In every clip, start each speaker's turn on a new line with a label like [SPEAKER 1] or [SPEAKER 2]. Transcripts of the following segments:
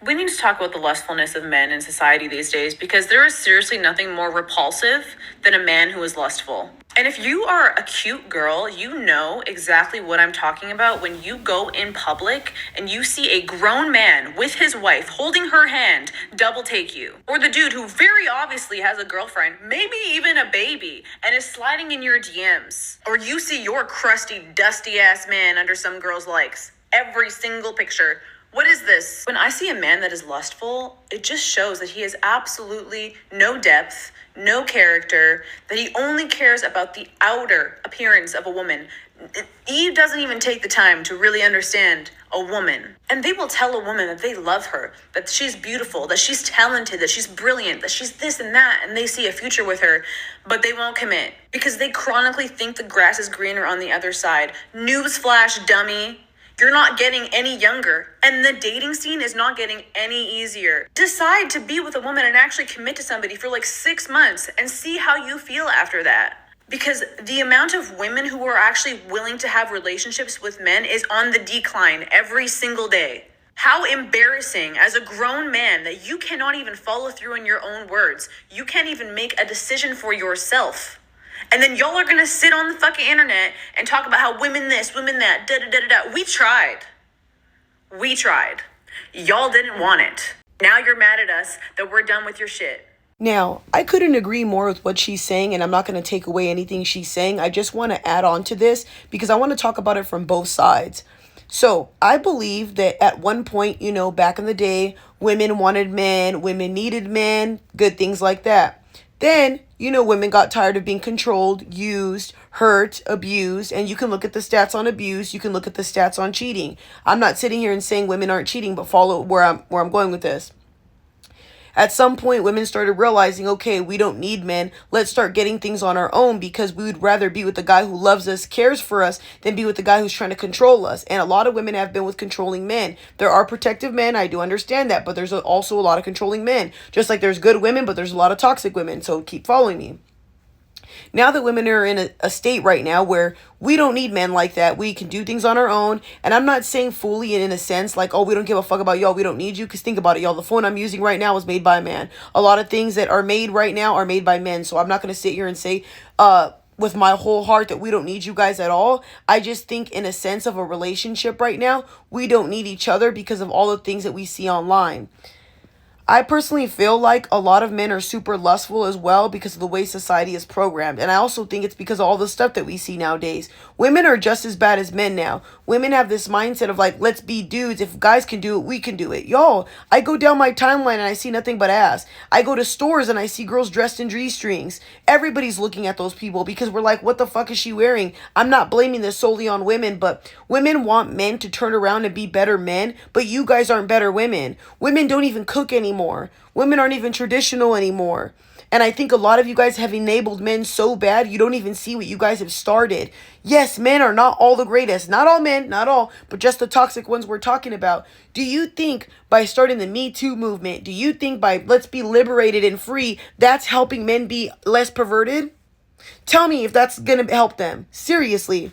[SPEAKER 1] We need to talk about the lustfulness of men in society these days because there is seriously nothing more repulsive than a man who is lustful. And if you are a cute girl, you know exactly what I'm talking about when you go in public and you see a grown man with his wife holding her hand double take you. Or the dude who very obviously has a girlfriend, maybe even a baby, and is sliding in your DMs. Or you see your crusty, dusty ass man under some girl's likes. Every single picture. What is this? When I see a man that is lustful, it just shows that he has absolutely no depth, no character, that he only cares about the outer appearance of a woman. He doesn't even take the time to really understand a woman. And they will tell a woman that they love her, that she's beautiful, that she's talented, that she's brilliant, that she's this and that, and they see a future with her, but they won't commit because they chronically think the grass is greener on the other side. Newsflash, dummy. You're not getting any younger, and the dating scene is not getting any easier. Decide to be with a woman and actually commit to somebody for like 6 months and see how you feel after that. Because the amount of women who are actually willing to have relationships with men is on the decline every single day. How embarrassing as a grown man that you cannot even follow through on your own words. You can't even make a decision for yourself. And then y'all are gonna sit on the fucking internet and talk about how women this, women that, da-da-da-da-da. We tried. Y'all didn't want it. Now you're mad at us that we're done with your shit.
[SPEAKER 2] Now, I couldn't agree more with what she's saying, and I'm not going to take away anything she's saying. I just want to add on to this because I want to talk about it from both sides. So, I believe that at one point, back in the day, women wanted men, women needed men, good things like that. Then, women got tired of being controlled, used, hurt, abused, and you can look at the stats on abuse, you can look at the stats on cheating. I'm not sitting here and saying women aren't cheating, but follow where I'm going with this. At some point, women started realizing, okay, we don't need men. Let's start getting things on our own because we would rather be with the guy who loves us, cares for us, than be with the guy who's trying to control us. And a lot of women have been with controlling men. There are protective men. I do understand that. But there's also a lot of controlling men. Just like there's good women, but there's a lot of toxic women. So keep following me. Now that women are in a state right now where we don't need men like that. We can do things on our own. And I'm not saying fully in a sense like, oh, we don't give a fuck about y'all. We don't need you. Because think about it, y'all. The phone I'm using right now was made by a man. A lot of things that are made right now are made by men. So I'm not going to sit here and say with my whole heart that we don't need you guys at all. I just think in a sense of a relationship right now, we don't need each other because of all the things that we see online. I personally feel like a lot of men are super lustful as well because of the way society is programmed. And I also think it's because of all the stuff that we see nowadays. Women are just as bad as men now. Women have this mindset of like, let's be dudes. If guys can do it, we can do it. Y'all, I go down my timeline and I see nothing but ass. I go to stores and I see girls dressed in G-strings. Everybody's looking at those people because we're like, what the fuck is she wearing? I'm not blaming this solely on women, but women want men to turn around and be better men, but you guys aren't better women. Women don't even cook anymore. Women aren't even traditional anymore. And I think a lot of you guys have enabled men so bad, you don't even see what you guys have started. Yes, men are not all the greatest. Not all men, not all, but just the toxic ones we're talking about. Do you think by starting the Me Too movement, do you think by let's be liberated and free, that's helping men be less perverted? Tell me if that's going to help them. Seriously.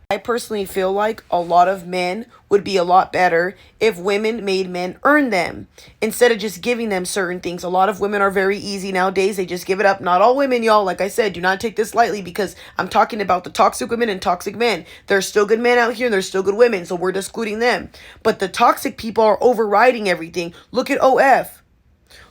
[SPEAKER 2] I personally feel like a lot of men would be a lot better if women made men earn them instead of just giving them certain things. A lot of women are very easy nowadays. They just give it up. Not all women, y'all. Like I said, do not take this lightly because I'm talking about the toxic women and toxic men. There's still good men out here and there's still good women, so we're excluding them. But the toxic people are overriding everything. Look at OF.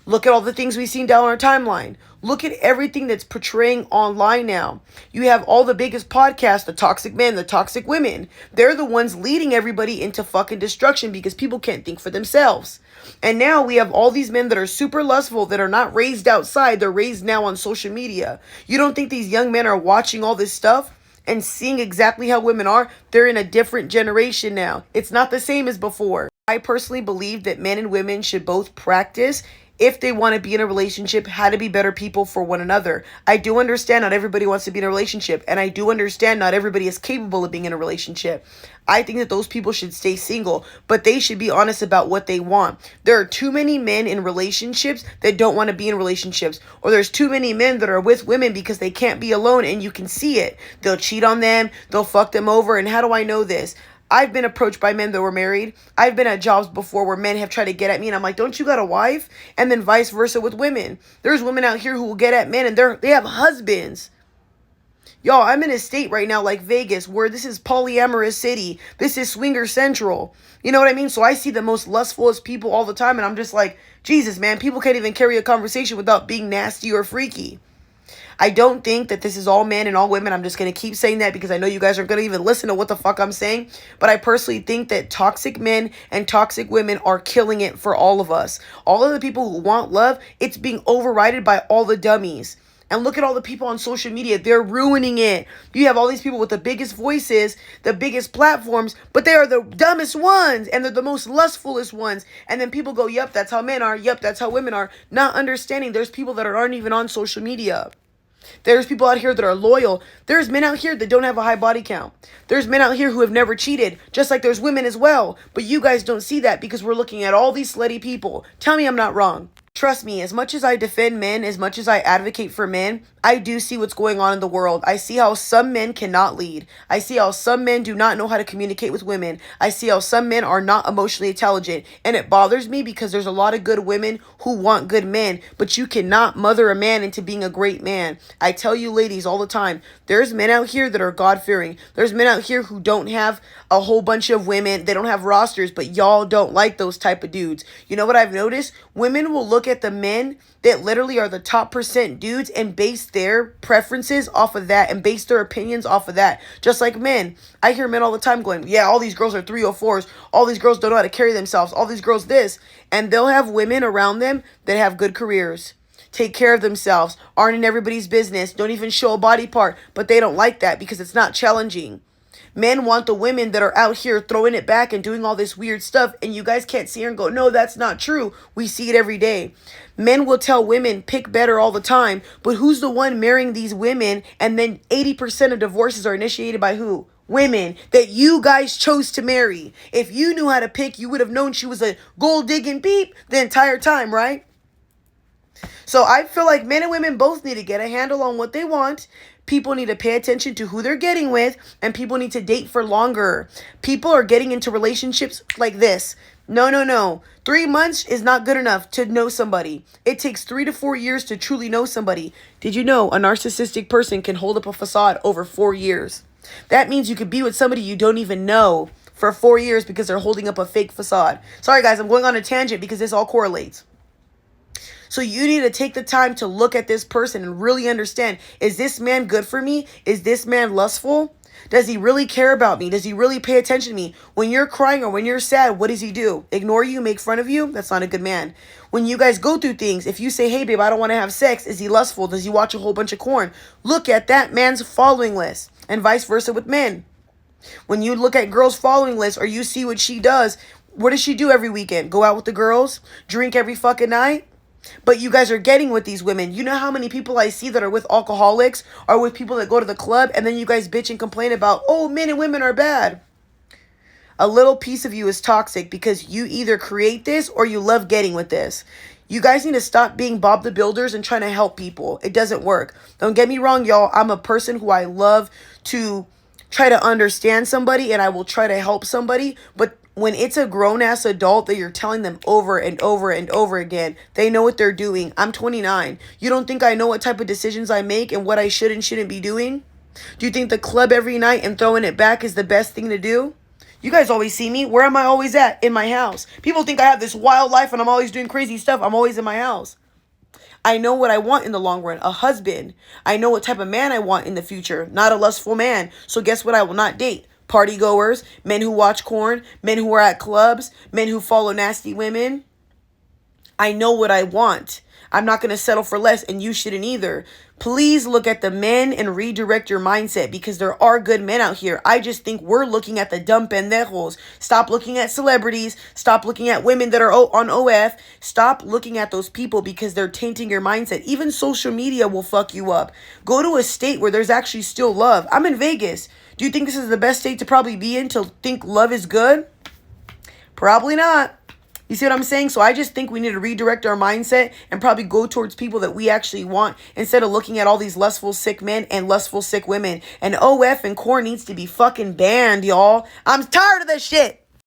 [SPEAKER 2] Look at all the things we've seen down our timeline. Look at everything that's portraying online now. You have all the biggest podcasts, the toxic men, the toxic women. They're the ones leading everybody into fucking destruction because people can't think for themselves. And now we have all these men that are super lustful that are not raised outside. They're raised now on social media. You don't think these young men are watching all this stuff and seeing exactly how women are? They're in a different generation now. It's not the same as before. I personally believe that men and women should both practice, if they want to be in a relationship, how to be better people for one another. I do understand not everybody wants to be in a relationship, and I do understand not everybody is capable of being in a relationship. I think that those people should stay single, but they should be honest about what they want. There are too many men in relationships that don't want to be in relationships, or there's too many men that are with women because they can't be alone, and you can see it. They'll cheat on them, they'll fuck them over, and how do I know this? I've been approached by men that were married. I've been at jobs before where men have tried to get at me, and I'm like, don't you got a wife? And then vice versa with women. There's women out here who will get at men and they have husbands. Y'all, I'm in a state right now like Vegas where this is polyamorous city. This is swinger central. You know what I mean? So I see the most lustfulest people all the time, and I'm just like, Jesus, man, people can't even carry a conversation without being nasty or freaky. I don't think that this is all men and all women. I'm just going to keep saying that because I know you guys aren't going to even listen to what the fuck I'm saying. But I personally think that toxic men and toxic women are killing it for all of us. All of the people who want love, it's being overridden by all the dummies. And look at all the people on social media. They're ruining it. You have all these people with the biggest voices, the biggest platforms, but they are the dumbest ones and they're the most lustfulest ones. And then people go, yep, that's how men are. Yep, that's how women are. Not understanding there's people that aren't even on social media. There's people out here that are loyal. There's men out here that don't have a high body count. There's men out here who have never cheated, just like there's women as well. But you guys don't see that because we're looking at all these slutty people. Tell me I'm not wrong. Trust me, as much as I defend men, as much as I advocate for men, I do see what's going on in the world. I see how some men cannot lead. I see how some men do not know how to communicate with women. I see how some men are not emotionally intelligent. And it bothers me because there's a lot of good women who want good men, but you cannot mother a man into being a great man. I tell you ladies all the time, there's men out here that are God-fearing. There's men out here who don't have a whole bunch of women. They don't have rosters, but y'all don't like those type of dudes. You know what I've noticed? Women will look at the men that literally are the top % dudes and base their preferences off of that and base their opinions off of that. Just like men. I hear men all the time going, yeah, all these girls are 304s. All these girls don't know how to carry themselves. All these girls this. And they'll have women around them that have good careers, take care of themselves, aren't in everybody's business, don't even show a body part. But they don't like that because it's not challenging. Men want the women that are out here throwing it back and doing all this weird stuff. And you guys can't see her and go, no, that's not true. We see it every day. Men will tell women, pick better all the time. But who's the one marrying these women? And then 80% of divorces are initiated by who? Women that you guys chose to marry. If you knew how to pick, you would have known she was a gold digging beep the entire time, right? So I feel like men and women both need to get a handle on what they want. People need to pay attention to who they're getting with, and people need to date for longer. People are getting into relationships like this. No. 3 months is not good enough to know somebody. It takes 3 to 4 years to truly know somebody. Did you know a narcissistic person can hold up a facade over 4 years? That means you could be with somebody you don't even know for 4 years because they're holding up a fake facade. Sorry guys, I'm going on a tangent because this all correlates. So you need to take the time to look at this person and really understand, is this man good for me? Is this man lustful? Does he really care about me? Does he really pay attention to me? When you're crying or when you're sad, what does he do? Ignore you, make fun of you? That's not a good man. When you guys go through things, if you say, hey, babe, I don't want to have sex, is he lustful? Does he watch a whole bunch of porn? Look at that man's following list, and vice versa with men. When you look at girls' following list or you see what she does, what does she do every weekend? Go out with the girls? Drink every fucking night? But you guys are getting with these women. You know how many people I see that are with alcoholics or with people that go to the club, and then you guys bitch and complain about, oh, men and women are bad. A little piece of you is toxic because you either create this or you love getting with this. You guys need to stop being Bob the Builders and trying to help people. It doesn't work. Don't get me wrong, y'all. I'm a person who I love to try to understand somebody and I will try to help somebody, but when it's a grown-ass adult that you're telling them over and over and over again, they know what they're doing. I'm 29. You don't think I know what type of decisions I make and what I should and shouldn't be doing? Do you think the club every night and throwing it back is the best thing to do? You guys always see me. Where am I always at? In my house. People think I have this wild life and I'm always doing crazy stuff. I'm always in my house. I know what I want in the long run. A husband. I know what type of man I want in the future. Not a lustful man. So guess what? I will not date. Party goers, men who watch porn, men who are at clubs, men who follow nasty women. I know what I want. I'm not going to settle for less, and you shouldn't either. Please look at the men and redirect your mindset because there are good men out here. I just think we're looking at the dumb pendejos. Stop looking at celebrities. Stop looking at women that are on OF. Stop looking at those people because they're tainting your mindset. Even social media will fuck you up. Go to a state where there's actually still love. I'm in Vegas. Do you think this is the best state to probably be in to think love is good? Probably not. You see what I'm saying? So I just think we need to redirect our mindset and probably go towards people that we actually want instead of looking at all these lustful sick men and lustful sick women. And OF and core needs to be fucking banned, y'all. I'm tired of this shit.